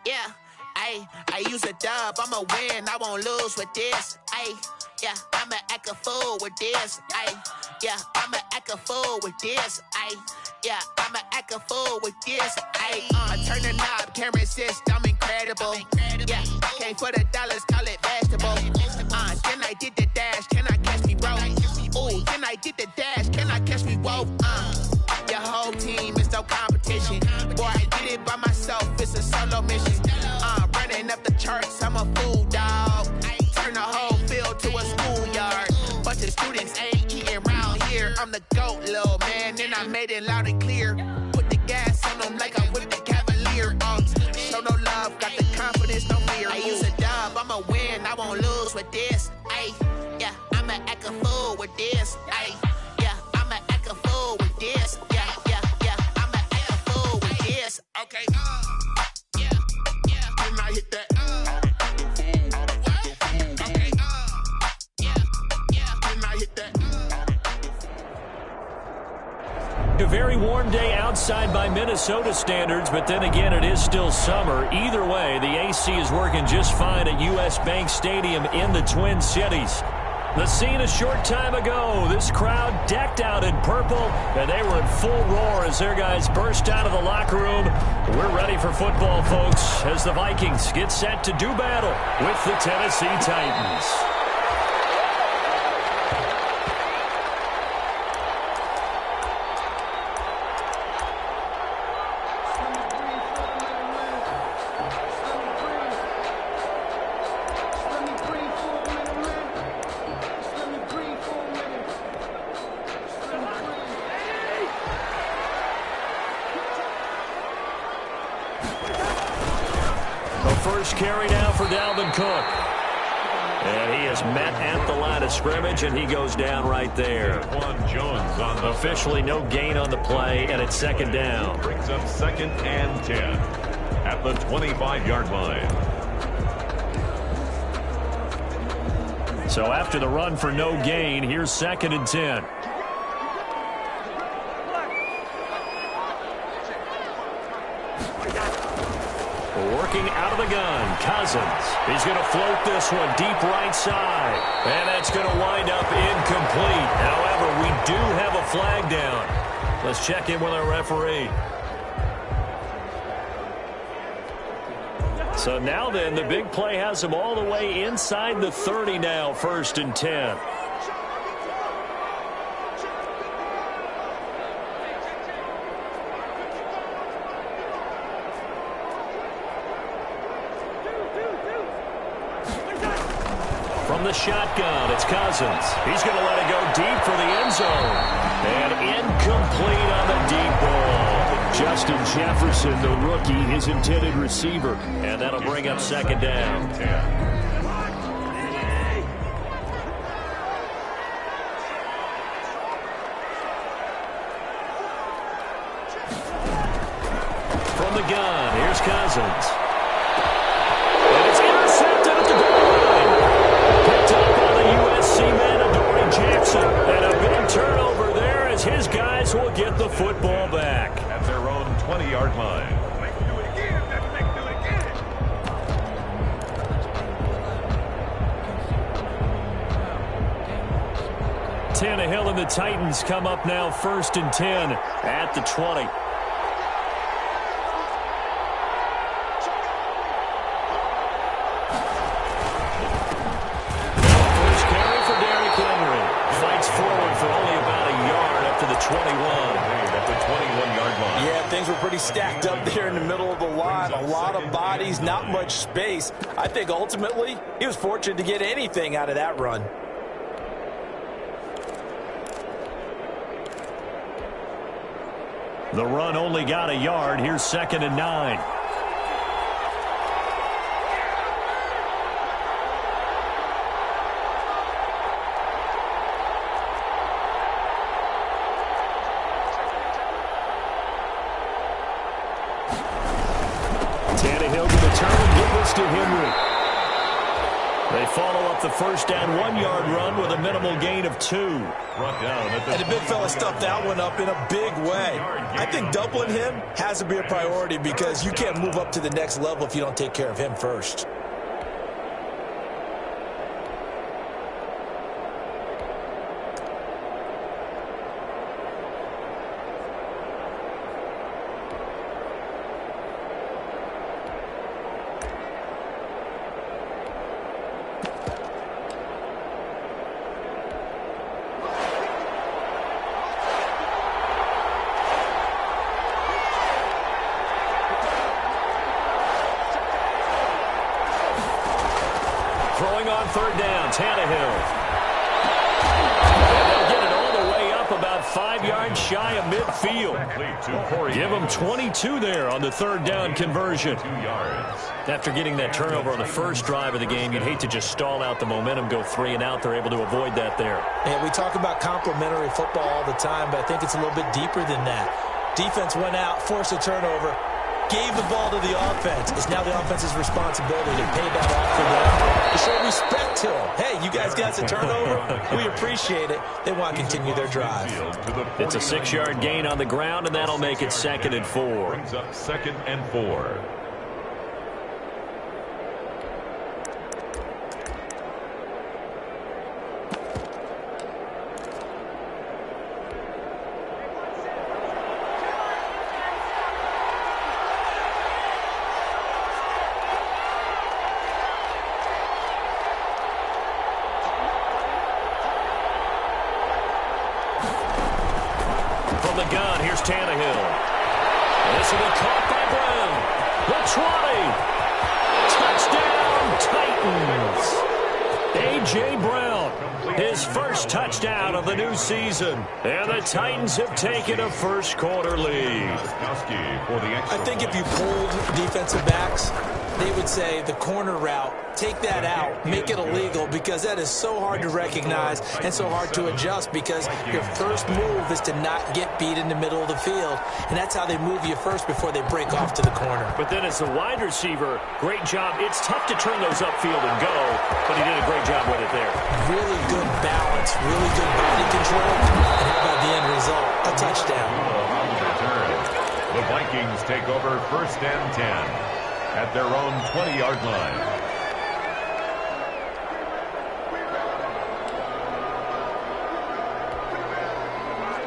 Yeah, I use a dub, I'ma win, I won't lose with this. Yeah, I'ma act a fool with this. Yeah, I'ma act a fool with this. Yeah, I'ma act a fool with this. Turn the knob, camera assist, I'm incredible. Yeah, came for the dollars, call it vegetable. Then I did the dash, can I catch me, bro? Ooh, then I did the dash, can I catch me, whoa? Your whole team is no competition. Boy, I did it by myself, it's a solo mission. Running up the charts, I'm a fool, dog. Turn the whole field to a schoolyard. Bunch of students ain't eating round here. I'm the GOAT, little man, and I made it loud and clear. Put the gas on them like I'm with the Cavalier. Show no love, got the confidence, no fear. I use a dub, I'ma win, I won't lose with this. Yeah, I'ma act a fool with this. Yeah, I'ma act a fool with this. Yeah, I'ma act a fool with this. Okay, yeah, can I hit that? Okay, yeah, can I hit that? A very warm day outside by Minnesota standards, but then again, it is still summer. Either way, the AC is working just fine at U.S. Bank Stadium in the Twin Cities. The scene a short time ago, this crowd decked out in purple, and they were in full roar as their guys burst out of the locker room. We're ready for football, folks, as the Vikings get set to do battle with the Tennessee Titans. First carry now for Dalvin Cook. And he is met at the line of scrimmage, and he goes down right there. Jones on the officially no gain on the play, and it's second down. Brings up 2nd and 10 at the 25-yard line. So after the run for no gain, here's 2nd and 10. Working out of the gun, Cousins. He's going to float this one deep right side. And that's going to wind up incomplete. However, we do have a flag down. Let's check in with our referee. So now then, the big play has him all the way inside the 30 now, 1st and 10. From the shotgun, it's Cousins. He's going to let it go deep for the end zone. And incomplete on the deep ball. Justin Jefferson, the rookie, his intended receiver. And that'll bring up 2nd down. From the gun, here's Cousins. And it's intercepted at the goal line. Picked up by the USC man, Adoree Jackson. And a big turnover there as his guys will get the football back. At their own 20-yard line. Tannehill and the Titans come up now 1st and 10 at the 20. First carry for Derrick Henry. Fights forward for only about a yard up to the 21. At the 21-yard line. Yeah, things were pretty stacked up there in the middle of the line. A lot of bodies, not much space. I think ultimately he was fortunate to get anything out of that run. The run only got a yard. Here's 2nd and 9. Tannehill going to turn and give this to Henry. They follow up the first down 1-yard run with a minimal gain of 2. And the big fella stuffed that one up in a big way. I think doubling him has to be a priority because you can't move up to the next level if you don't take care of him first. Throwing on third down, Tannehill. And they'll get it all the way up about 5 yards shy of midfield. Give them 22 there on the third down conversion. After getting that turnover on the first drive of the game, you'd hate to just stall out the momentum, go 3 and out. They're able to avoid that there. And we talk about complementary football all the time, but I think it's a little bit deeper than that. Defense went out, forced a turnover, gave the ball to the offense. It's now the offense's responsibility to pay that off for them, to show respect to them. Hey, you guys got a turnover? We appreciate it. They want to continue their drive. It's a 6-yard gain on the ground, and that'll make it 2nd and 4. Brings up 2nd and 4. From the gun, here's Tannehill. This will be caught by Brown. The 20. Touchdown, Titans. A.J. Brown, his first touchdown of the new season. And the Titans have taken a first-quarter lead. I think if you pulled defensive backs, they would say the corner route, take that out, make it illegal, because that is so hard to recognize and so hard to adjust, because your first move is to not get beat in the middle of the field, and that's how they move you first before they break off to the corner. But then as a wide receiver, great job. It's tough to turn those upfield and go, but he did a great job with it there. Really good balance, really good body control, and how about the end result? A touchdown. The Vikings take over 1st and 10. At their own 20-yard line.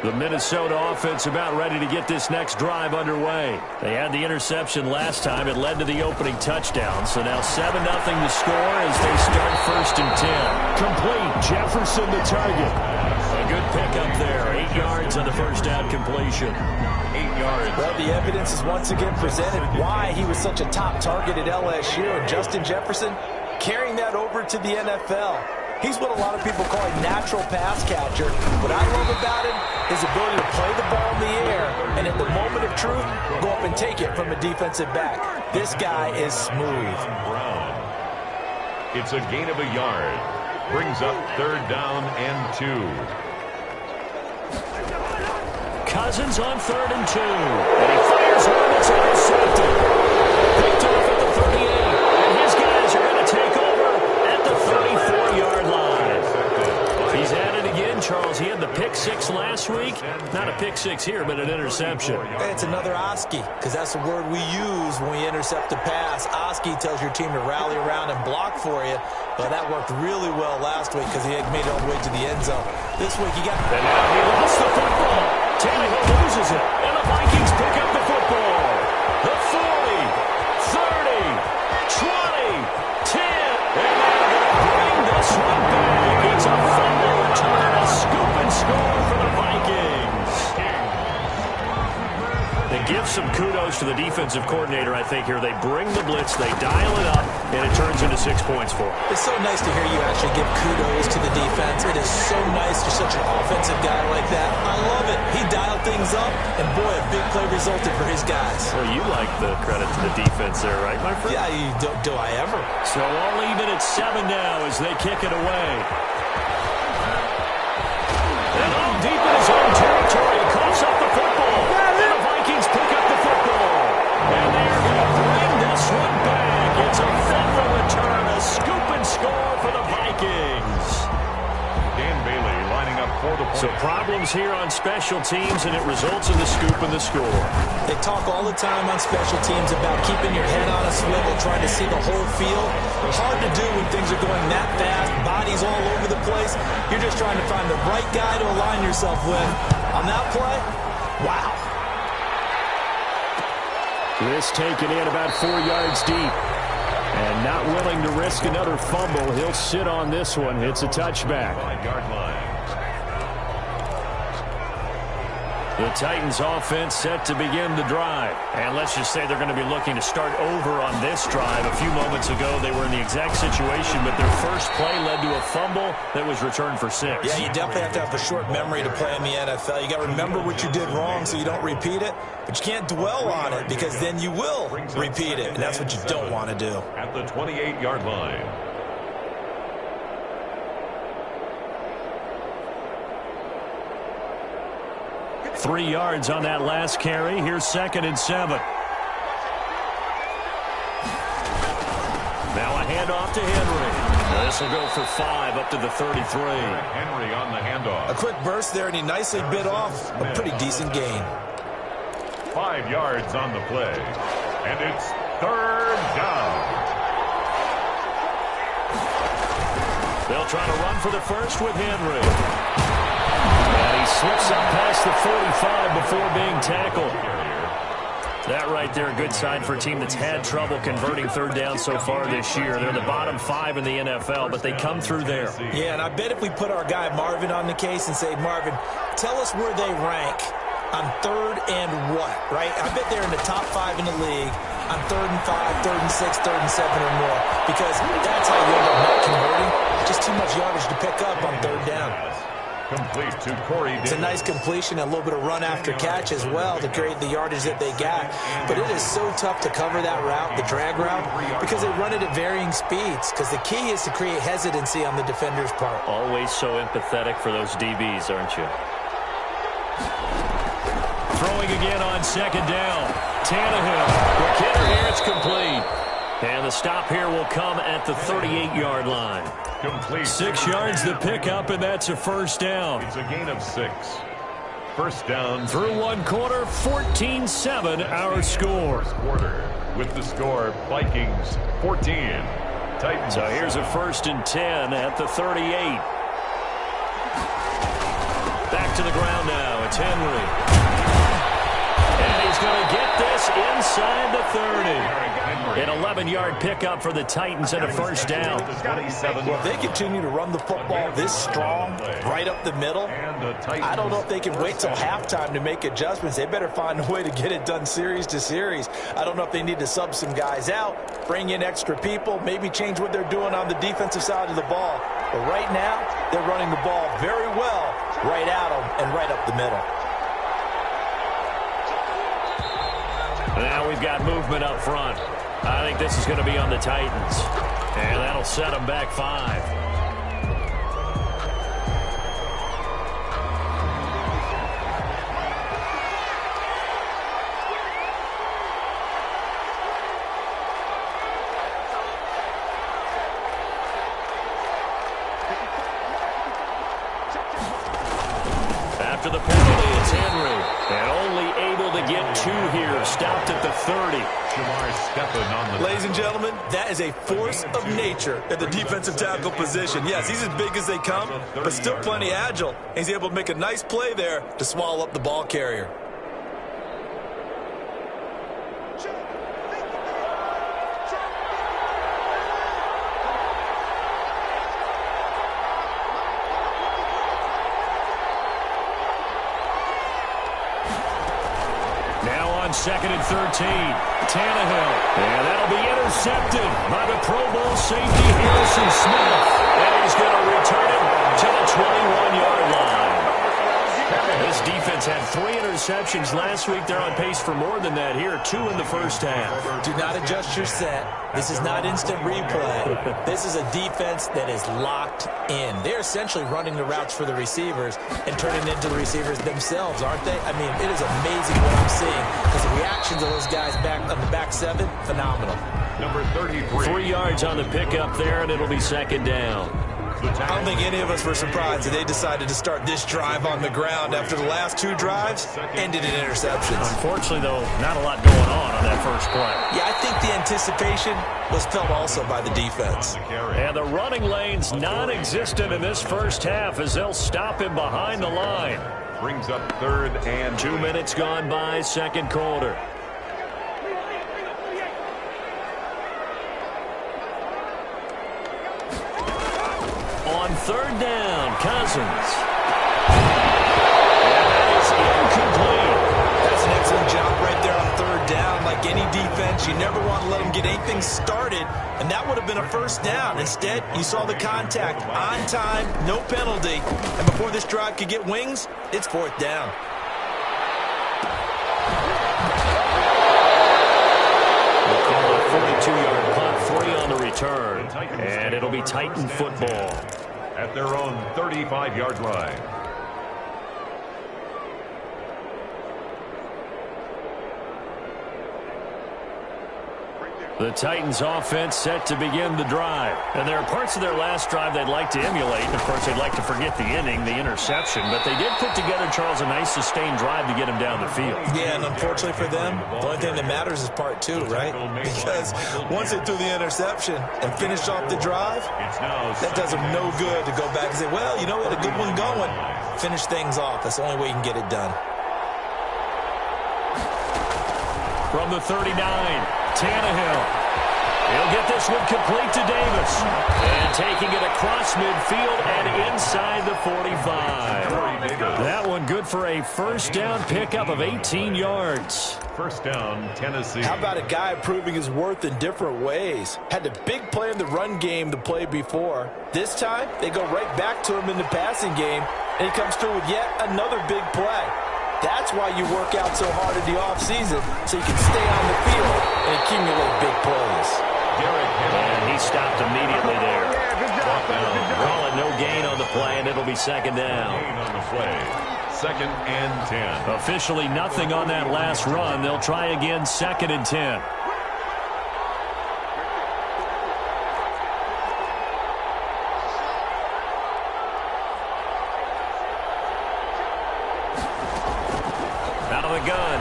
The Minnesota offense about ready to get this next drive underway. They had the interception last time. It led to the opening touchdown. So now 7-0 to score as they start 1st and 10. Complete. Jefferson the target. A good pickup there. 8 yards on the first down completion. 8 yards. Well, the evidence is once again presented why he was such a top target at LSU. And Justin Jefferson carrying that over to the NFL. He's what a lot of people call a natural pass catcher. What I love about him is his ability to play the ball in the air and at the moment of truth, go up and take it from a defensive back. This guy is smooth. Brown. It's a gain of a yard. Brings up 3rd down and 2. Cousins on 3rd and 2. And he fires one that's intercepted. Picked off at the 38. And his guys are going to take over at the 34-yard line. He's at it again, Charles. He had the pick 6 last week. Not a pick 6 here, but an interception. It's another Oski, because that's the word we use when we intercept a pass. Oski tells your team to rally around and block for you. But that worked really well last week because he had made it all the way to the end zone. This week he got... And now he lost the football. Tannehill loses it. And the Vikings pick up the football. The 40, 30, 20, 10. And they're going to bring this one back. It's a fumble return, a scoop and score for the Vikings. They give some kudos to the defensive coordinator, I think, here. They bring the blitz, they dial it up, and it turns into 6 points for them. It's so nice to hear you actually give kudos to the defense. It is so nice for such an offensive guy like that. I love it. He dialed things up, and boy, a big play resulted for his guys. Well, you like the credit to the defense there, right, my friend? Yeah, do I ever? So all even at 7 now as they kick it away. And all deep in his own territory, he coughs up the football. And the Vikings pick up the football. And they're going to bring this one back. It's a fumble return, a scoop and score So problems here on special teams, and it results in the scoop and the score. They talk all the time on special teams about keeping your head on a swivel, trying to see the whole field. Hard to do when things are going that fast, bodies all over the place. You're just trying to find the right guy to align yourself with. On that play, wow. This taken in about 4 yards deep. And not willing to risk another fumble. He'll sit on this one. It's a touchback. 5-yard line. The Titans offense set to begin the drive. And let's just say they're going to be looking to start over on this drive. A few moments ago, they were in the exact situation, but their first play led to a fumble that was returned for 6. Yeah, you definitely have to have a short memory to play in the NFL. You got to remember what you did wrong so you don't repeat it, but you can't dwell on it because then you will repeat it, and that's what you don't want to do. At the 28-yard line. 3 yards on that last carry. Here's 2nd and 7. Now a handoff to Henry. This will go for 5 up to the 33. Henry on the handoff. A quick burst there, and he nicely bit off a pretty decent gain. 5 yards on the play. And it's 3rd down. They'll try to run for the first with Henry. And he slips up past the 45 before being tackled. That right there, a good sign for a team that's had trouble converting 3rd down so far this year. They're the bottom 5 in the NFL, but they come through there. Yeah, and I bet if we put our guy Marvin on the case and say, Marvin, tell us where they rank on 3rd and what, right? I bet they're in the top 5 in the league on 3rd and 5, 3rd and 6, 3rd and 7 or more, because that's how you end up not converting. Just too much yardage to pick up on 3rd down. Complete to Corey Davis. It's a nice completion, a little bit of run after catch as well to create the yardage that they got. But it is so tough to cover that route, the drag route, because they run it at varying speeds. Because the key is to create hesitancy on the defender's part. Always so empathetic for those DBs, aren't you? Throwing again on 2nd down. Tannehill. McKinnon here, it's complete. And the stop here will come at the 38-yard line. Complete. 6 yards the pickup, and that's a 1st down. It's a gain of 6. 1st down. Through 1 quarter, 14-7 our score. First quarter with the score, Vikings 14. Titans. So here's a 1st and 10 at the 38. Back to the ground now. It's Henry. And he's going to get this inside the 30. An 11-yard pickup for the Titans and a 1st down. Well, if they continue to run the football this strong, right up the middle, I don't know if they can wait till halftime to make adjustments. They better find a way to get it done series to series. I don't know if they need to sub some guys out, bring in extra people, maybe change what they're doing on the defensive side of the ball. But right now, they're running the ball very well right at them and right up the middle. Now we've got movement up front. I think this is going to be on the Titans. And that'll set them back 5. After the penalty, it's Henry. And only able to get 2 here. Stopped at the 30. Ladies and gentlemen, that is a force of nature at the defensive tackle position. Yes, he's as big as they come, but still plenty agile. He's able to make a nice play there to swallow up the ball carrier. Now on 2nd and 13. Tannehill. And that'll be intercepted by the Pro Bowl safety Harrison Smith. And he's going to return it to the 21-yard line. This defense had 3 interceptions last week. They're on pace for more than that here. 2 in the first half. Do not adjust your set. This is not instant replay. This is a defense that is locked in. They're essentially running the routes for the receivers and turning into the receivers themselves, aren't they? I mean, it is amazing what I'm seeing because the reactions of those guys back on the back 7, phenomenal. Number 33. 3 yards on the pickup there, and it'll be 2nd down. I don't think any of us were surprised that they decided to start this drive on the ground after the last two drives ended in interceptions. Unfortunately, though, not a lot going on that first play. Yeah, I think the anticipation was felt also by the defense. And the running lane's non-existent in this first half as they'll stop him behind the line. Brings up 3rd and 2 minutes gone by, second quarter. On 3rd down, Cousins. And that is incomplete. That's an excellent job right there on 3rd down. Like any defense, you never want to let them get anything started, and that would have been a first down. Instead, you saw the contact on time, no penalty, and before this drive could get wings, it's 4th down. We'll call a 42-yard punt, 3 on the return, and it'll be Titan football. At their own 35-yard line. The Titans offense set to begin the drive. And there are parts of their last drive they'd like to emulate. And of course, they'd like to forget the inning, the interception. But they did put together, Charles, a nice sustained drive to get him down the field. Yeah, and unfortunately for them, the only thing that matters is part 2, right? Because once they threw the interception and finished off the drive, that does them no good to go back and say, well, you know, we had a good one going. Finish things off. That's the only way you can get it done. From the 39, Tannehill. He'll get this one complete to Davis. And taking it across midfield and inside the 45. That one good for a first down pickup of 18 yards. First down, Tennessee. How about a guy proving his worth in different ways? Had a big play in the run game to play before. This time, they go right back to him in the passing game, and he comes through with yet another big play. That's why you work out so hard in the offseason, so you can stay on the field and accumulate big plays. And he stopped immediately there. Call it no gain on the play, and it'll be second down. Gain on the play. 2nd and 10. Officially nothing on that last run. They'll try again, 2nd and 10.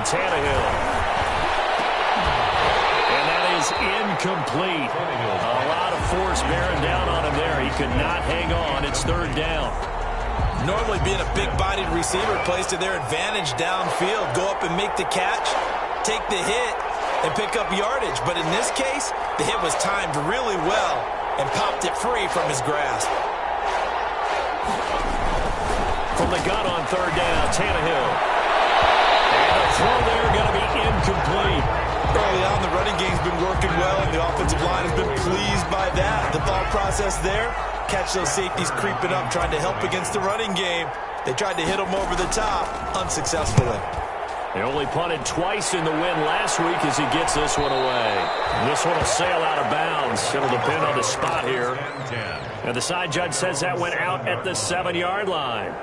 Tannehill. And that is incomplete. A lot of force bearing down on him there. He could not hang on. It's 3rd down. Normally being a big-bodied receiver plays to their advantage downfield. Go up and make the catch, take the hit, and pick up yardage. But in this case, the hit was timed really well and popped it free from his grasp. From the gun on 3rd down, Tannehill. Throw there going to be incomplete. Early on, the running game's been working well, and the offensive line has been pleased by that. The thought process there, catch those safeties creeping up, trying to help against the running game. They tried to hit them over the top, unsuccessfully. They only punted twice in the win last week as he gets this one away. And this one will sail out of bounds. It'll depend on the spot here. And the side judge says that went out at the 7-yard line.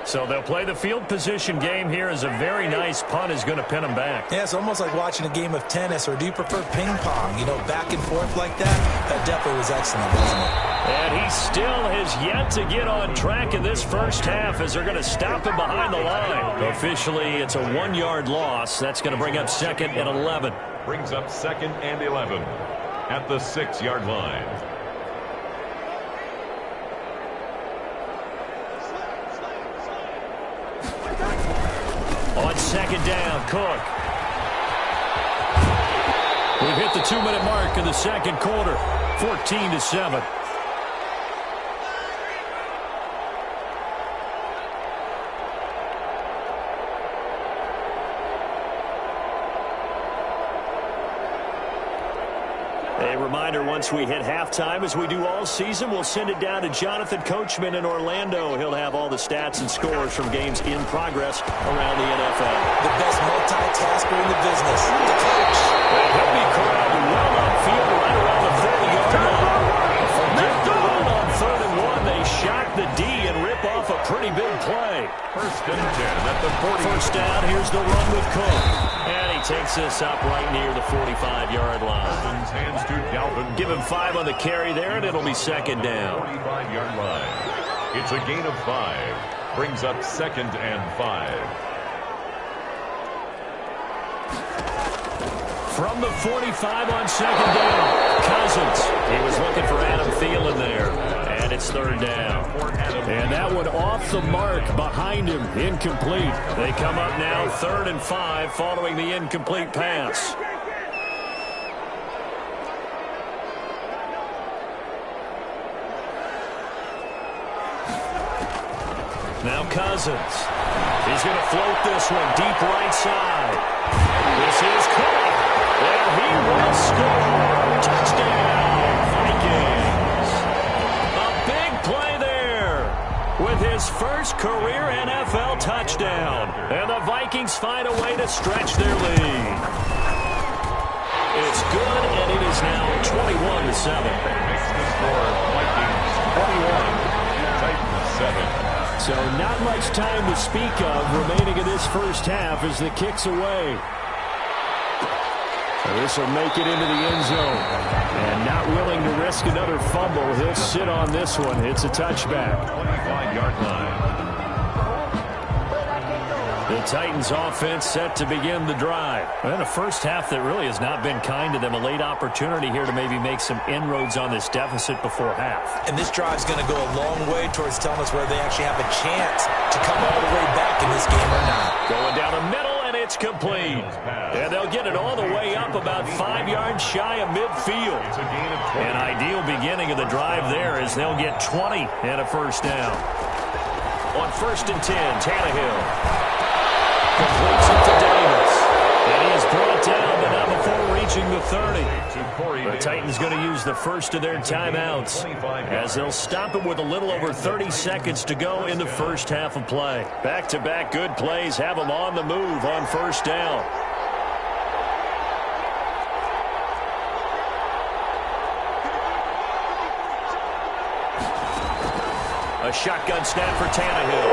So they'll play the field position game here as a very nice punt is going to pin them back. Yeah, it's almost like watching a game of tennis, or do you prefer ping pong? You know, back and forth like that? That definitely was excellent, wasn't it? And he still has yet to get on track in this first half as they're going to stop him behind the line. Officially, it's a 1-yard loss. That's going to bring up 2nd and 11. Brings up 2nd and 11 at the 6-yard line. On 2nd down, Cook. We've hit the 2-minute mark in the second quarter, 14-7. A reminder, once we hit halftime, as we do all season, we'll send it down to Jonathan Coachman in Orlando. He'll have all the stats and scores from games in progress around the NFL. The best multitasker in the business, the coach. And he'll be corralled well upfield right around the 30-yard line. For the run on 3rd and 1, they shock the D and rip off a pretty big play. First and 10 at the 40. First down, here's the run with Cook. And he takes this up right near the 45-yard line. Hands to Dalvin. Give him 5 on the carry there, and it'll be second down. 45-yard line. It's a gain of 5. Brings up second and 5. From the 45 on second down, Cousins. He was looking for Adam Thielen there, and it's third down. And that one off the mark behind him, incomplete. They come up now 3rd and 5 following the incomplete pass. Now Cousins. He's going to float this one deep right side. This is Cook. And he will score. Touchdown, Vikings. A big play there with his first career NFL touchdown. And the Vikings find a way to stretch their lead. It's good, and it is now 21-7. Makes the score Vikings 21, Titans 7. So not much time to speak of remaining in this first half as the kick's away. This will make it into the end zone. And not willing to risk another fumble, he'll sit on this one. It's a touchback. 25-yard line. The Titans offense set to begin the drive. And a first half that really has not been kind to them. A late opportunity here to maybe make some inroads on this deficit before half. And this drive's going to go a long way towards telling us whether they actually have a chance to come all the way back in this game or not. Going down the middle, and it's complete. And they'll get it all the way up about 5 yards shy of midfield. An ideal beginning of the drive there as they'll get 20 and a first down. On 1st and 10, Tannehill completes it to Davis. And he is brought down, but not before reaching the 30. The Titans going to use the first of their timeouts as they'll stop it with a little over 30 seconds to go in the first half of play. Back-to-back good plays have them on the move on first down. A shotgun snap for Tannehill.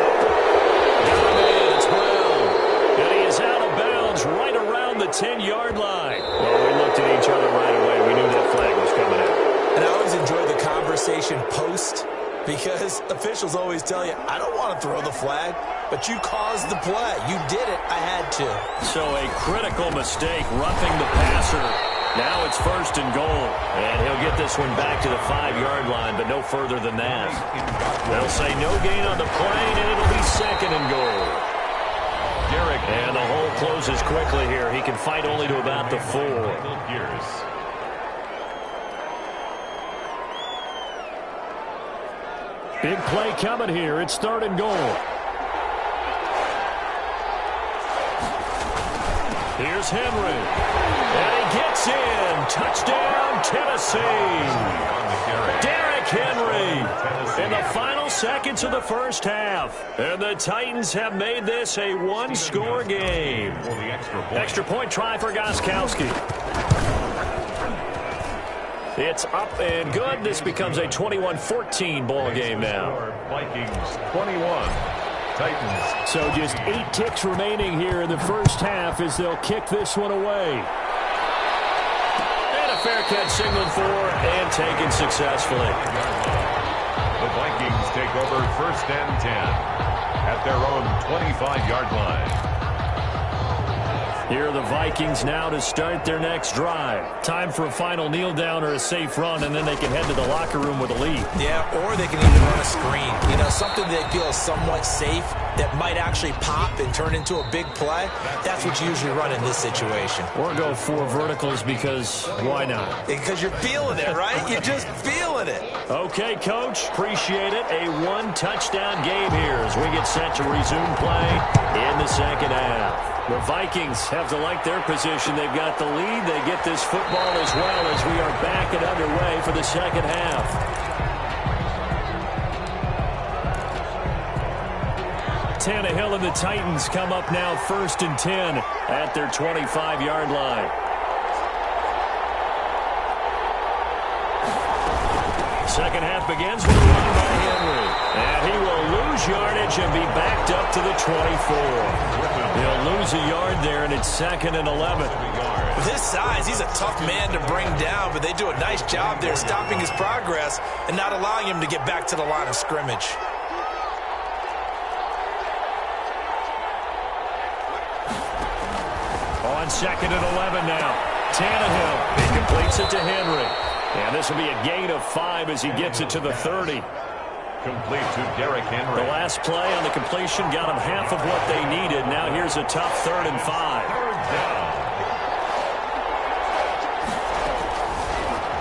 Got him in. It's Brown. And he is out of bounds right around the 10-yard line. Well, we looked at each other right away. We knew that flag was coming out. And I always enjoy the conversation post because officials always tell you, I don't want to throw the flag, but you caused the play. You did it. I had to. So a critical mistake, roughing the passer. Now it's 1st and goal. And he'll get this one back to the 5-yard line, but no further than that. They'll say no gain on the play, and it'll be 2nd and goal. And the hole closes quickly here. He can fight only to about the 4. Big play coming here. It's 3rd and goal. Here's Henry. And he gets in. Touchdown, Tennessee. Derrick Henry in the final seconds of the first half. And the Titans have made this a one-score game. Extra point try for Gostkowski. It's up and good. This becomes a 21-14 ball game now. Vikings 21, Titans. So just 8 ticks remaining here in the first half as they'll kick this one away. And a fair catch signaled for and taken successfully. The Vikings take over 1st and 10 at their own 25-yard line. Here are the Vikings now to start their next drive. Time for a final kneel down or a safe run, and then they can head to the locker room with a lead. Yeah, or they can even run a screen. You know, something they feel is somewhat safe that might actually pop and turn into a big play. That's what you usually run in this situation. Or go 4 verticals because why not? Because you're feeling it, right? You're just feeling it. Okay, Coach. Appreciate it. A 1-touchdown game here as we get set to resume play in the second half. The Vikings have to like their position. They've got the lead. They get this football as well as we are back and underway for the second half. Tannehill and the Titans come up now 1st and 10 at their 25-yard line. Second half begins with a run by Henry. And he will lose lose yardage and be backed up to the 24. He'll lose a yard there, and it's 2nd and 11. With his size, he's a tough man to bring down, but they do a nice job there stopping his progress and not allowing him to get back to the line of scrimmage. On 2nd and 11 now. Tannehill. He completes it to Henry. And this will be a gain of 5 as he gets it to the 30. Complete to Derrick Henry. The last play on the completion got him half of what they needed. Now here's a tough 3rd and 5. Third down.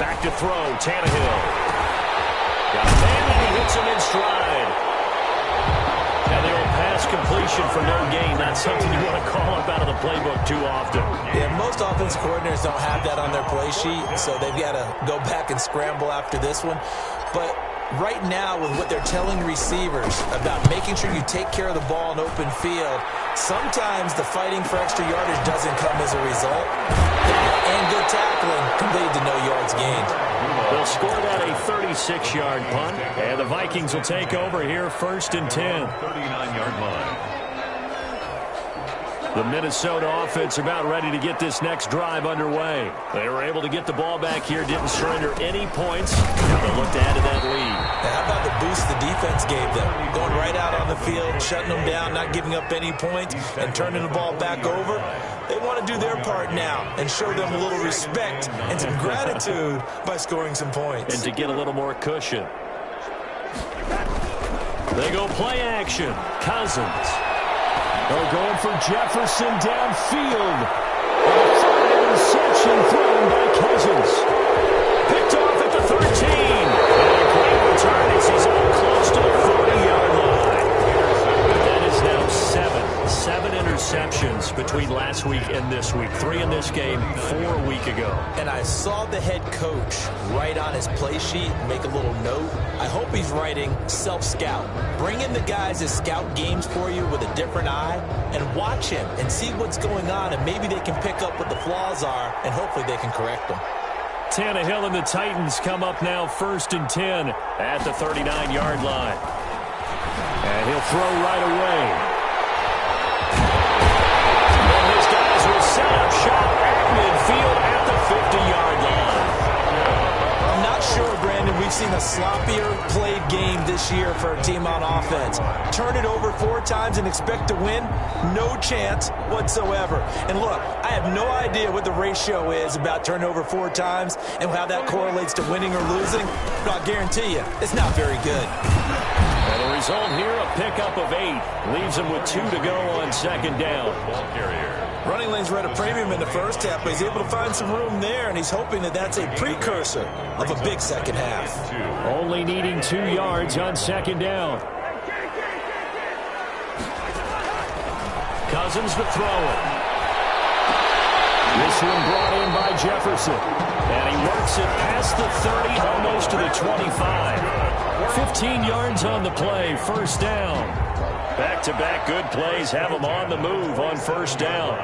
Back to throw. Tannehill. Got a man and he hits him in stride. Now the old pass completion for no gain. Not something you want to call up out of the playbook too often. Yeah, most offensive coordinators don't have that on their play sheet, so they've got to go back and scramble after this one. But right now, with what they're telling receivers about making sure you take care of the ball in open field, sometimes the fighting for extra yardage doesn't come as a result. And good tackling can lead to no yards gained. They'll score that a 36-yard punt, and the Vikings will take over here 1st and 10. 39-yard line. The Minnesota offense about ready to get this next drive underway. They were able to get the ball back here, didn't surrender any points. Now they'll look to add to that lead. Now, how about the boost the defense gave them? Going right out on the field, shutting them down, not giving up any points, and turning the ball back over. They want to do their part now and show them a little respect and some gratitude by scoring some points. And to get a little more cushion. They go play action. Cousins. They're going for Jefferson downfield. And a interception thrown by Cousins. Picked off at the 13. And a great return as he's up close to the 40-yard line. But that is now 7 interceptions between last week and this week. 3 in this game, 4 a week ago. And I saw the head coach write on his play sheet, make a little note. I hope he's writing self-scout. Bring in the guys that scout games for you with a different eye and watch him and see what's going on, and maybe they can pick up what the flaws are, and hopefully they can correct them. Tannehill and the Titans come up now 1st and 10 at the 39-yard line. And he'll throw right away. And his guys will set up shop at midfield at the 50-yard line. I'm not sure, Brandon, we've seen a sloppier played game this year for a team on offense. Turn it over 4 times and expect to win? No chance whatsoever. And look, I have no idea what the ratio is about turning over 4 times and how that correlates to winning or losing, but I'll guarantee you, it's not very good. And the result here, a pickup of 8. Leaves him with 2 to go on 2nd down. Ball carrier. Running lanes were at a premium in the first half, but he's able to find some room there, and he's hoping that that's a precursor of a big second half. Only needing 2 yards on 2nd down. Cousins to throw it. This one brought in by Jefferson. And he works it past the 30, almost to the 25. 15 yards on the play, 1st down. Back-to-back good plays have him on the move on 1st down.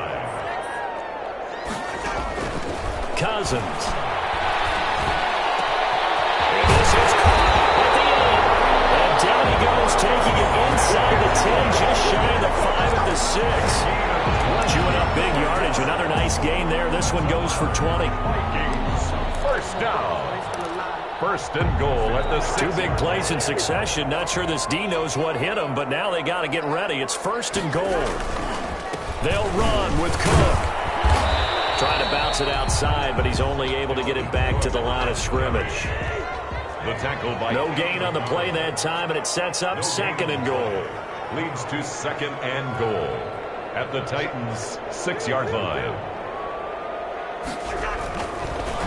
Cousins. And this is caught at the end. And down he goes, taking it inside the 10, just shy of the 5 at the 6. Chewing up big yardage. Another nice gain there. This one goes for 20. 1st down. 1st and goal at the 6. 2 big plays in succession. Not sure this D knows what hit him, but now they got to get ready. It's 1st and goal. They'll run with Cook. Trying to bounce it outside, but he's only able to get it back to the line of scrimmage. The tackle by No gain on the play that time, and it sets up 2nd and goal. leads to 2nd and goal at the Titans' 6-yard line.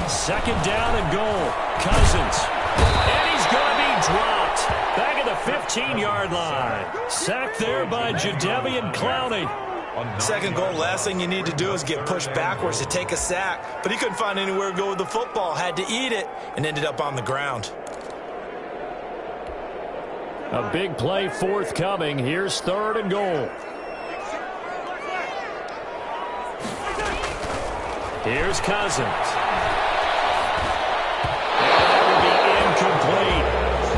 2nd down and goal. Cousins. And he's going to be dropped. Back at the 15-yard line. Sacked there by Jadeveon Clowney. 2nd goal, last thing you need to do is get pushed backwards to take a sack. But he couldn't find anywhere to go with the football. Had to eat it and ended up on the ground. A big play forthcoming. Here's 3rd and goal. Here's Cousins. And that will be incomplete.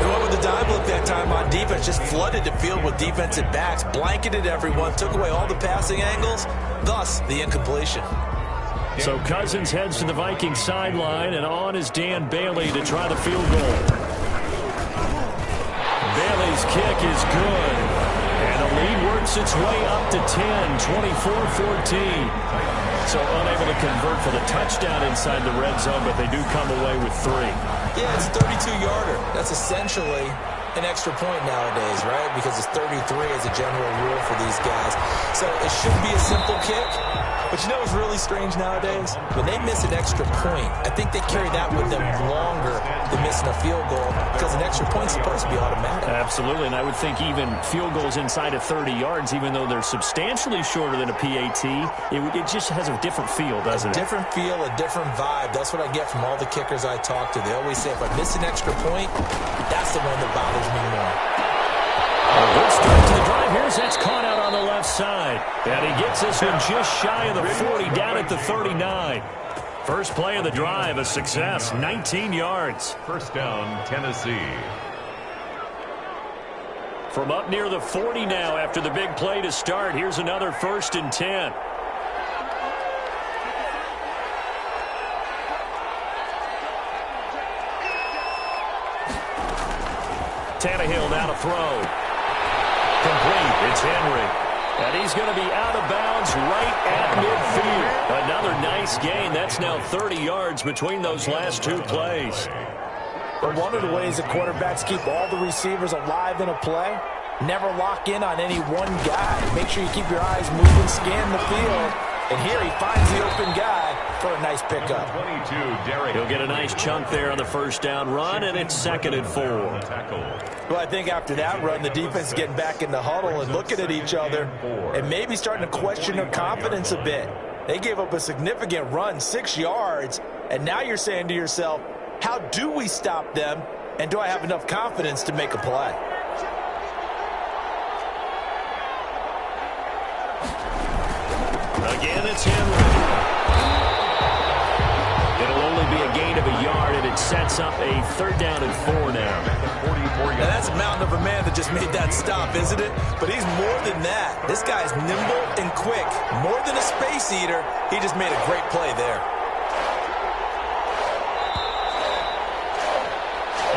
He went with the dive look that time on defense, just flooded the field with defensive backs, blanketed everyone, took away all the passing angles, thus the incompletion. So Cousins heads to the Vikings sideline, and on is Dan Bailey to try the field goal. Bailey's kick is good, and the lead works its way up to 10, 24-14. So unable to convert for the touchdown inside the red zone, but they do come away with 3. Yeah, it's a 32-yarder. That's essentially an extra point nowadays, right? Because it's 33 as a general rule for these guys. So it should be a simple kick. But you know what's really strange nowadays? When they miss an extra point, I think they carry that with them longer than missing a field goal because an extra point's supposed to be automatic. Absolutely, and I would think even field goals inside of 30 yards, even though they're substantially shorter than a PAT, it just has a different feel, doesn't it? A different feel, a different vibe. That's what I get from all the kickers I talk to. They always say, if I miss an extra point, that's the one that bothers me more. A good start to the drive. That's caught out on the left side. And he gets this one just shy of the 40, down at the 39. First play of the drive, a success, 19 yards. First down, Tennessee. From up near the 40 now after the big play to start, here's another 1st and 10. Tannehill now to throw. Complete. It's Henry. And he's going to be out of bounds right at midfield. Another nice gain. That's now 30 yards between those last 2 plays. But one of the ways that quarterbacks keep all the receivers alive in a play, never lock in on any one guy. Make sure you keep your eyes moving, scan the field. And here he finds the open guy for a nice pickup. 22, Derek. He'll get a nice chunk there on the first down run, and it's 2nd and 4. Well, I think after that run, the defense is getting back in the huddle and looking at each other and maybe starting to question their confidence a bit. They gave up a significant run, 6 yards, and now you're saying to yourself, how do we stop them, and do I have enough confidence to make a play? Again, it's Henry. It'll only be a gain of a yard, and it sets up a 3rd down and 4 now. Now, that's a mountain of a man that just made that stop, isn't it? But he's more than that. This guy's nimble and quick. More than a space eater, he just made a great play there.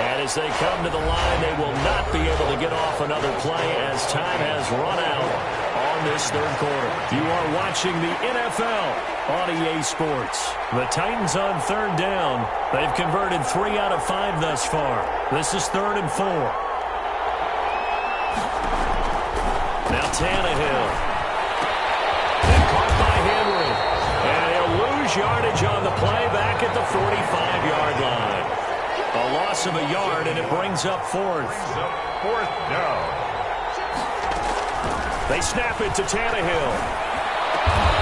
And as they come to the line, they will not be able to get off another play as time has run out on this 3rd quarter. You are watching the NFL on EA Sports. The Titans on 3rd down. They've converted 3 out of 5 thus far. This is 3rd and 4. Now Tannehill. And caught by Henry. And he'll lose yardage on the play back at the 45-yard line. A loss of a yard, and it brings up 4th. 4th down. They snap it to Tannehill.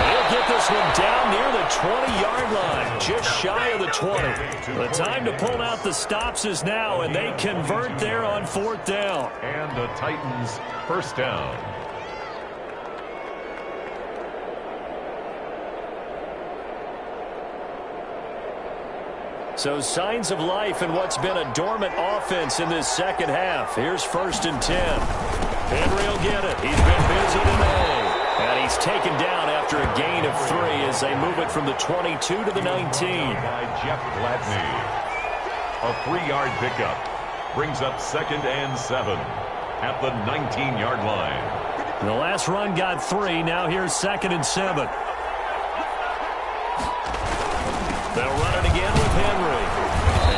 He'll get this one down near the 20-yard line, just shy of the 20. The time to pull out the stops is now, and they convert there on 4th down. And the Titans' first down. So signs of life in what's been a dormant offense in this second half. Here's 1st and 10. Henry will get it. He's been busy today. And he's taken down after a gain of 3 as they move it from the 22 to the 19. By Jeff Gladney. A 3-yard pickup brings up 2nd and 7 at the 19-yard line. The last run got 3. Now here's 2nd and 7. They'll run it again with Henry.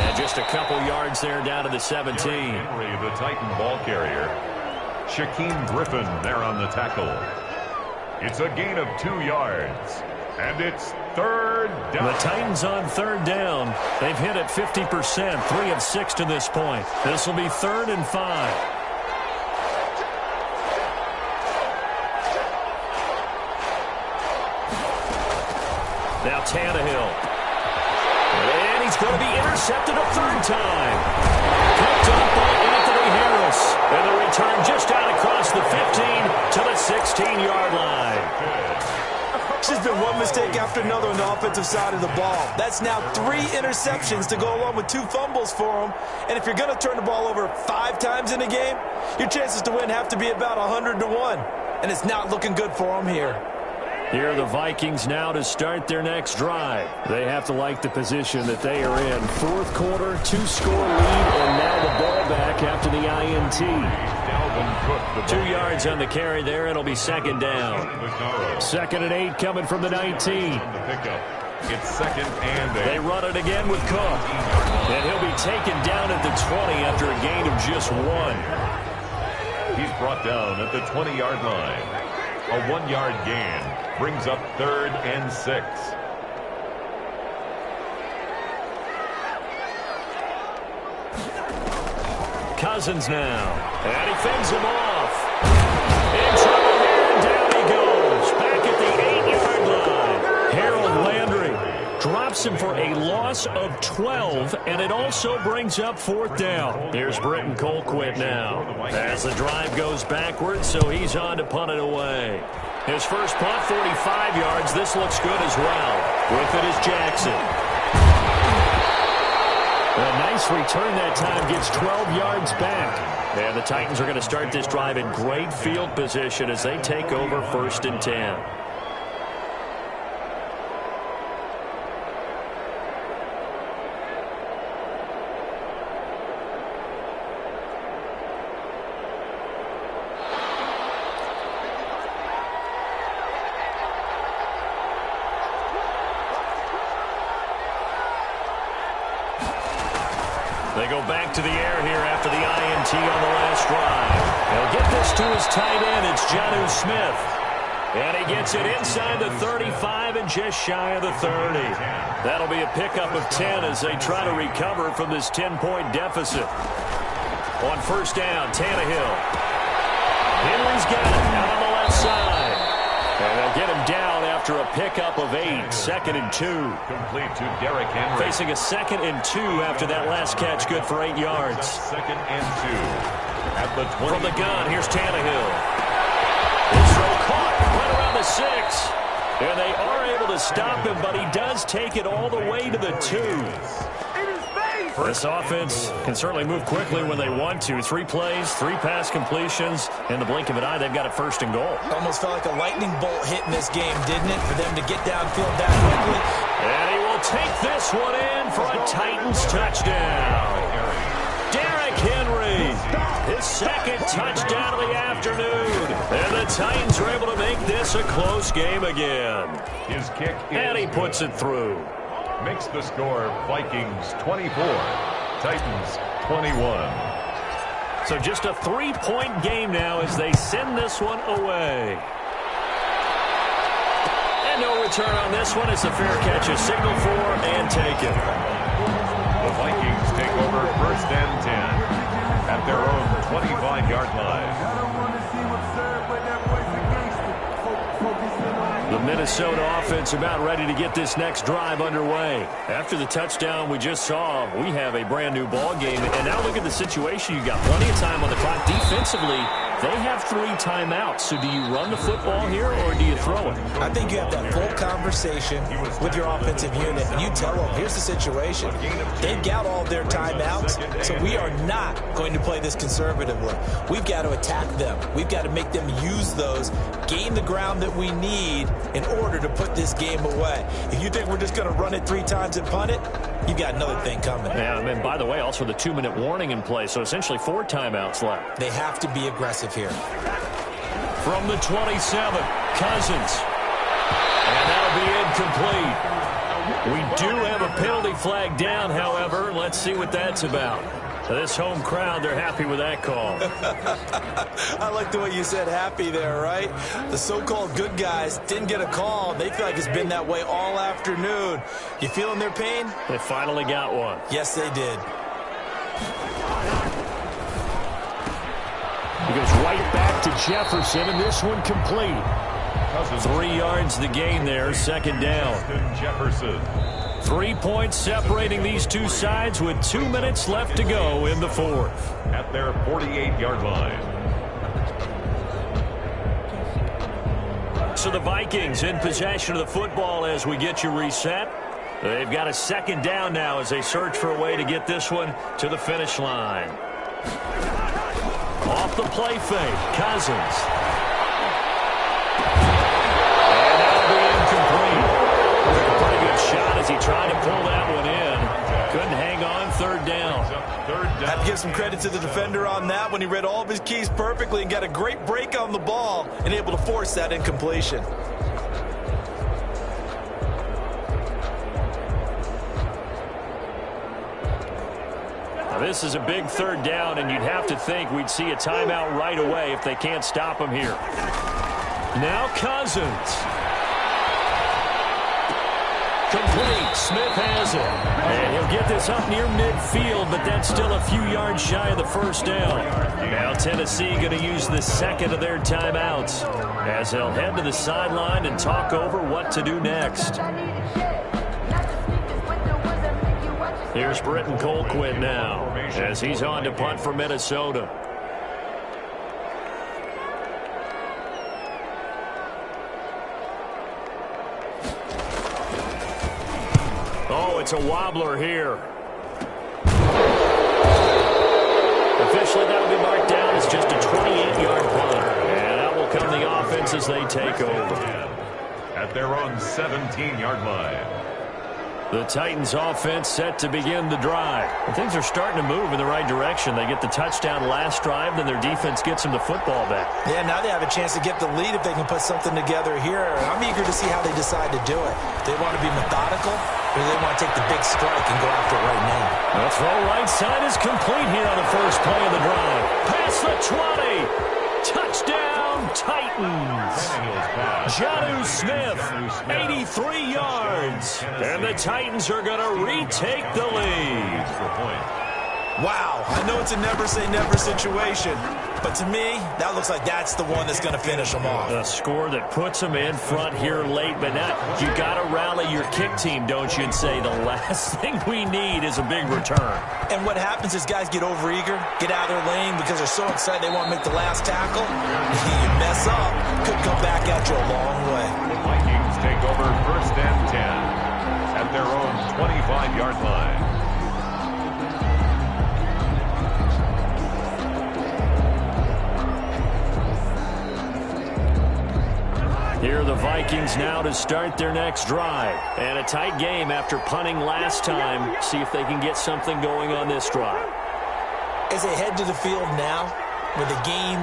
And just a couple yards there down to the 17. Henry, the Titan ball carrier. Shaquem Griffin there on the tackle. It's a gain of 2 yards. And it's 3rd down. The Titans on 3rd down. They've hit it 50%, 3 of 6 to this point. This will be 3rd and 5. Now Tannehill. And he's going to be intercepted a 3rd time. Picked up by Anthony Harris. And the return just out across the 15 to the 16-yard line. It's just been one mistake after another on the offensive side of the ball. That's now 3 interceptions to go along with 2 fumbles for him. And if you're going to turn the ball over 5 times in a game, your chances to win have to be about 100-1. And it's not looking good for him here. Here are the Vikings now to start their next drive. They have to like the position that they are in. 4th quarter, 2-score lead, and now the ball back after the INT. 2 yards on the carry there. It'll be 2nd down. 2nd and 8 coming from the 19. It's 2nd and 8. They run it again with Cook. And he'll be taken down at the 20 after a gain of just 1. He's brought down at the 20-yard line. A 1-yard gain brings up 3rd and 6. Cousins now. And he fends him off. In trouble here, and down he goes. Back at the 8-yard line. Harold Landry drops him for a loss of 12, and it also brings up 4th down. Here's Britton Colquitt now. As the drive goes backwards, so he's on to punt it away. His first punt, 45 yards. This looks good as well. With it is Jackson. A nice return that time, gets 12 yards back. And the Titans are going to start this drive in great field position as they take over 1st and 10. They go back to the air here after the INT on the last drive. They'll get this to his tight end. It's Jonnu Smith. And he gets it inside the 35 and just shy of the 30. That'll be a pickup of 10 as they try to recover from this 10-point deficit. On 1st down, Tannehill. Henry's got it out on the left side. And they'll get him down after a pickup of 8. 2nd and 2. Complete to Derrick Henry. Facing a 2nd and 2 after that last catch, good for 8 yards. 2nd and 2. At the 20. From the gun, here's Tannehill. His throw caught right around the 6. And they are able to stop him, but he does take it all the way to the 2. This offense can certainly move quickly when they want to. 3 plays, 3 pass completions. In the blink of an eye, they've got it 1st and goal. Almost felt like a lightning bolt hit in this game, didn't it, for them to get downfield that quickly? And he will take this one in for a Titans touchdown. Derrick Henry, his 2nd touchdown of the afternoon. And the Titans are able to make this a close game again. His kick is and he puts it through. Makes the score Vikings 24, Titans 21. So just a 3-point game now as they send this one away. And no return on this one. It's a fair catch, a signal for and taken. The Vikings take over 1st and 10 at their own 25-yard line. The Minnesota offense about ready to get this next drive underway. After the touchdown we just saw, we have a brand new ball game. And now look at the situation. You've got plenty of time on the clock. Defensively, they have 3 timeouts. So do you run the football here or do you throw it? I think you have that full conversation with your offensive unit. And you tell them, here's the situation. They've got all their timeouts, so we are not going to play this conservatively. We've got to attack them. We've got to make them use those, gain the ground that we need in order to put this game away. If you think we're just going to run it 3 times and punt it, you've got another thing coming. Yeah, and by the way, also the 2-minute warning in play, so essentially 4 timeouts left. They have to be aggressive here. From the 27, Cousins. And that'll be incomplete. We do have a penalty flag down, however. Let's see what that's about. This home crowd, they're happy with that call. I like the way you said happy there, right? The so-called good guys didn't get a call. They feel like it's been that way all afternoon. You feeling their pain? They finally got one. Yes, they did. He goes right back to Jefferson, and this one complete. 3 yards the gain there, 2nd down. Jefferson. 3 points separating these two sides with 2 minutes left to go in the 4th. At their 48-yard line. So the Vikings in possession of the football as we get you reset. They've got a second down now as they search for a way to get this one to the finish line. Off the play fake, Cousins. And that'll be incomplete. Took a pretty good shot as he tried to pull that one in. Couldn't hang on, third down. I have to give some credit to the defender on that when he read all of his keys perfectly and got a great break on the ball and able to force that incompletion. Now this is a big third down, and you'd have to think we'd see a timeout right away if they can't stop him here. Now Cousins. Complete. Smith has it. And he'll get this up near midfield, but that's still a few yards shy of the first down. Now Tennessee going to use the second of their timeouts as they'll head to the sideline and talk over what to do next. Here's Britton Colquitt now as he's on to punt for Minnesota. Oh, it's a wobbler here. Officially, that'll be marked down as just a 28-yard punt. And that will come the offense as they take over. At their own 17-yard line. The Titans offense set to begin the drive. And things are starting to move in the right direction. They get the touchdown last drive, then their defense gets them the football back. Yeah, now they have a chance to get the lead if they can put something together here. I'm eager to see how they decide to do it. They want to be methodical, or they want to take the big strike and go after it right now. The throw right side is complete here on the first play of the drive. Past the 20. Touchdown, Titans. Jonnu Smith, 83 yards. And the Titans are going to retake the lead. Wow, I know it's a never-say-never situation, but to me, that looks like that's the one that's going to finish them off. A score that puts them in front here late, but now you got to rally your kick team, don't you, and say the last thing we need is a big return. And what happens is guys get overeager, get out of their lane because they're so excited they want to make the last tackle. You mess up, could come back at you a long way. The Vikings take over first and 10 at their own 25-yard line. Here are the Vikings now to start their next drive. And a tight game after punting last time. See if they can get something going on this drive. As they head to the field now, with the game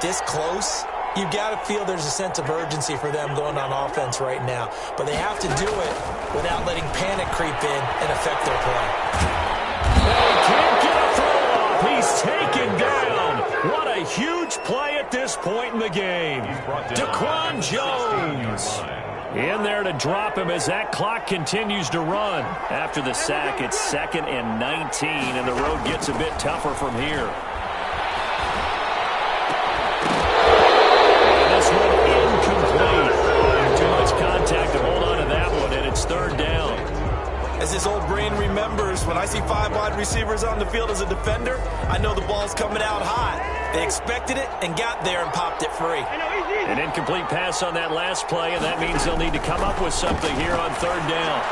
this close, you've got to feel there's a sense of urgency for them going on offense right now. But they have to do it without letting panic creep in and affect their play. They can't get a throw off. He's taken down. What a huge play at this point in the game. Daquan Jones in there to drop him as that clock continues to run. After the sack, it's 2nd and 19, and the road gets a bit tougher from here. And this one incomplete. Too much contact to hold on to that one, and it's third down. As this old brain remembers, when I see 5 wide receivers on the field as a defender, I know the ball's coming out hot. They expected it and got there and popped it free. An incomplete pass on that last play, and that means they'll need to come up with something here on third down.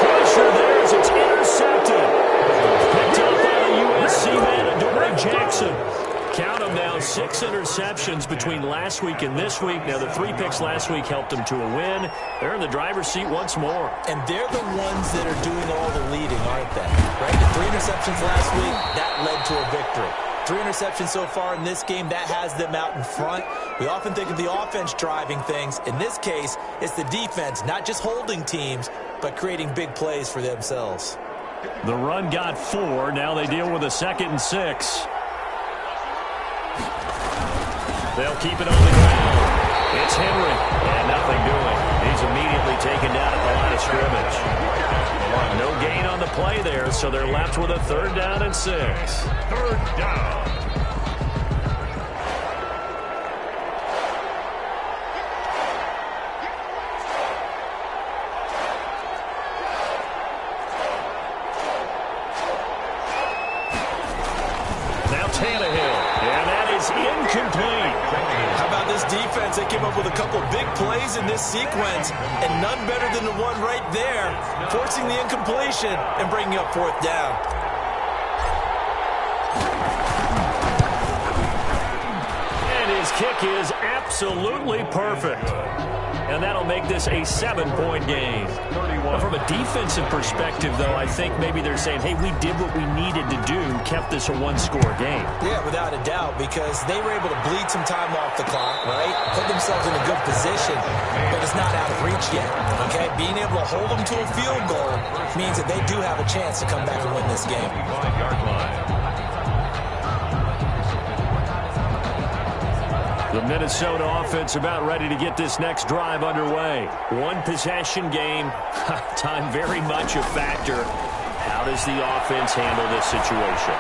Pressure there as it's intercepted. Picked up by the USC man, Adoree Jackson. Count them now, 6 interceptions between last week and this week. Now, the 3 picks last week helped them to a win. They're in the driver's seat once more. And they're the ones that are doing all the leading, aren't they? Right? The 3 interceptions last week, that led to a victory. 3 interceptions so far in this game, that has them out in front. We often think of the offense driving things. In this case, it's the defense, not just holding teams, but creating big plays for themselves. The run got 4. Now they deal with a 2nd and 6. They'll keep it on the ground. It's Henry, and nothing doing. He's immediately taken down at the line of scrimmage. No gain on the play there, so they're left with a 3rd down and 6. 3rd down. Now Tannehill, and that is incomplete. How about this defense? up with a couple big plays in this sequence, and none better than the one right there, forcing the incompletion and bringing up fourth down. And his kick is absolutely perfect. And that'll make this a 7-point game. From a defensive perspective, though, I think maybe they're saying, hey, we did what we needed to do, kept this a one-score game. Yeah, without a doubt, because they were able to bleed some time off the clock, right? Put themselves in a good position, but it's not out of reach yet, okay? Being able to hold them to a field goal means that they do have a chance to come back and win this game. The Minnesota offense about ready to get this next drive underway. One possession game. Time very much a factor. How does the offense handle this situation?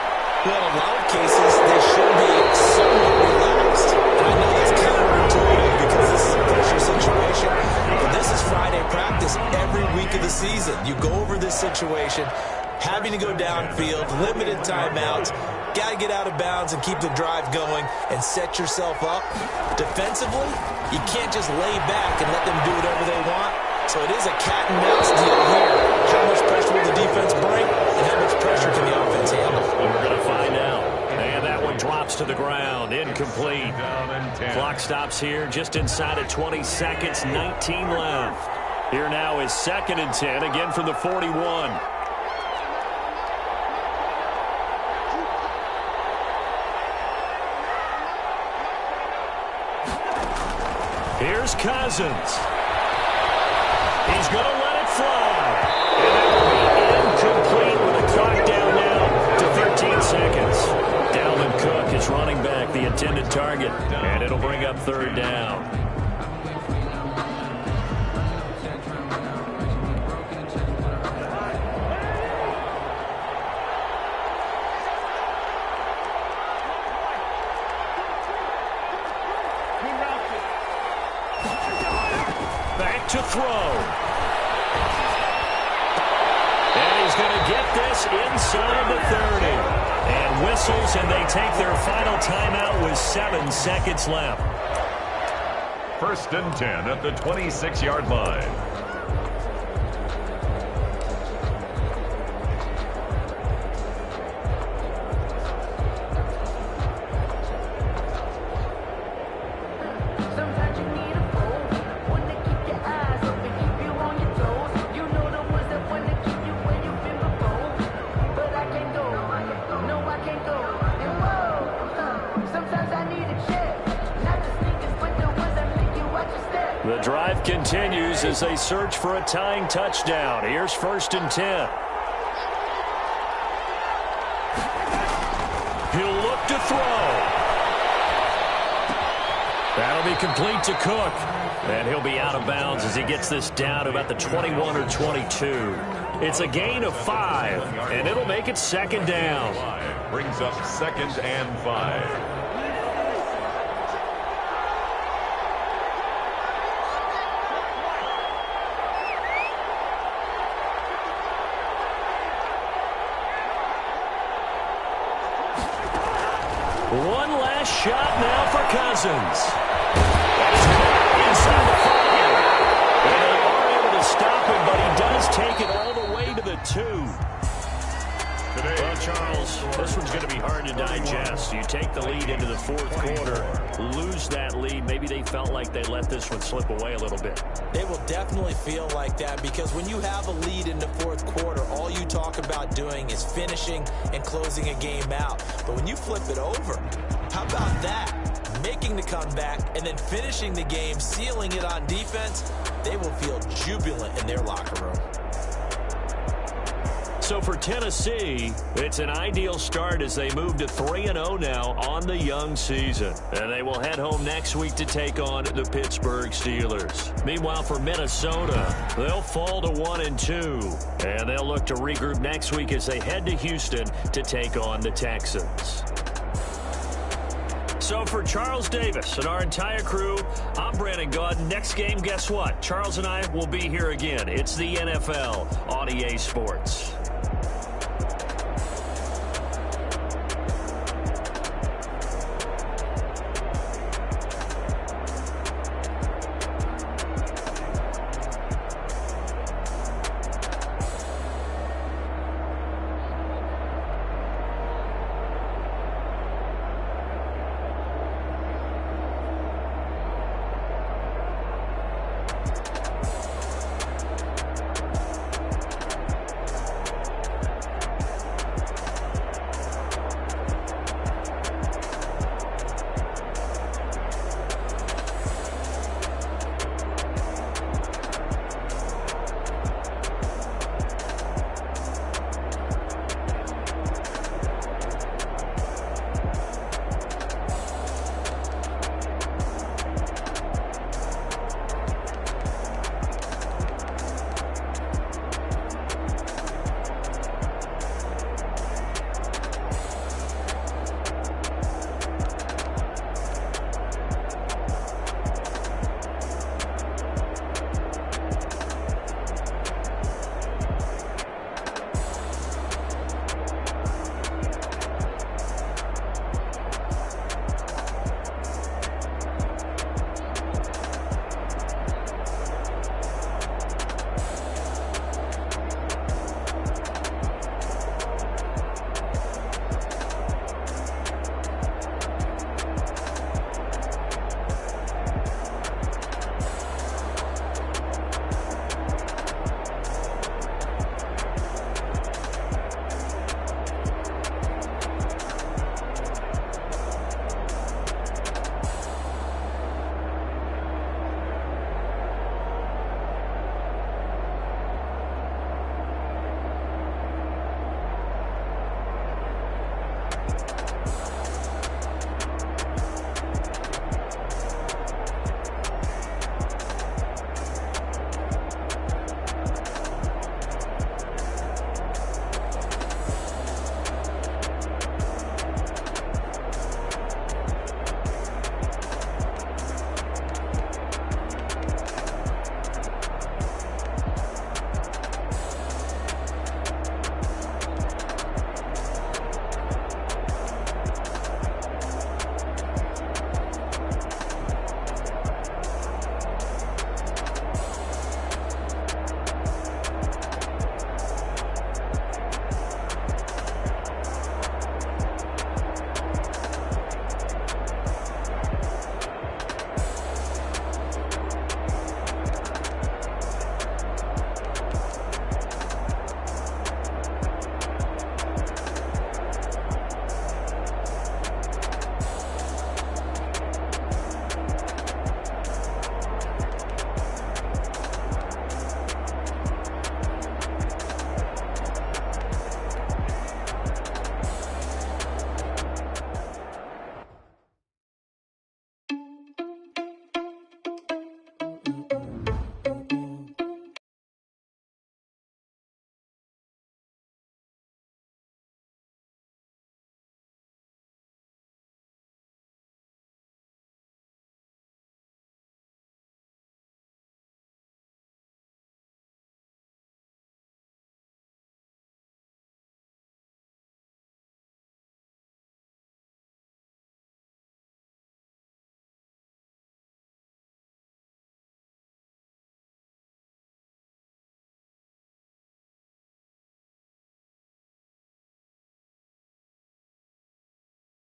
Well, in a lot of cases, they should be somewhat relaxed. And I know that's counterintuitive because this is a pressure situation. But this is Friday practice every week of the season. You go over this situation, having to go downfield, limited timeouts, got to get out of bounds and keep the drive going and set yourself up. Defensively, you can't just lay back and let them do whatever they want. So it is a cat and mouse deal here. How much pressure will the defense bring and how much pressure can the offense handle? We're going to find out. And that one drops to the ground. Incomplete. Clock stops here just inside of 20 seconds. 19 left. Here now is 2nd and 10, again from the 41. Here's Cousins. He's going to let it fly. And that will be incomplete with the clock down now to 13 seconds. Dalvin Cook is running back, the intended target, and it'll bring up 3rd down. Back to throw. And he's going to get this inside the 30. And whistles, and they take their final timeout with 7 seconds left. 1st and 10 at the 26-yard line. The drive continues as they search for a tying touchdown. Here's 1st and 10. He'll look to throw. That'll be complete to Cook. And he'll be out of bounds as he gets this down to about the 21 or 22. It's a gain of 5, and it'll make it 2nd down. Brings up 2nd and 5. One last shot now for Cousins. Inside the 5. And they are able to stop him, but he does take it all the way to the 2. Well, Charles, this one's going to be hard to digest. You take the lead into the 4th quarter, lose that lead. Maybe they felt like they let this one slip away a little bit. They will definitely feel like that because when you have a lead in the 4th quarter, all you talk about doing is finishing and closing a game out. But when you flip it over, how about that? Making the comeback and then finishing the game, sealing it on defense, they will feel jubilant in their locker room. So for Tennessee, it's an ideal start as they move to 3-0 now on the young season. And they will head home next week to take on the Pittsburgh Steelers. Meanwhile, for Minnesota, they'll fall to 1-2. And they'll look to regroup next week as they head to Houston to take on the Texans. So for Charles Davis and our entire crew, I'm Brandon Gaudin. Next game, guess what? Charles and I will be here again. It's the NFL on EA Sports.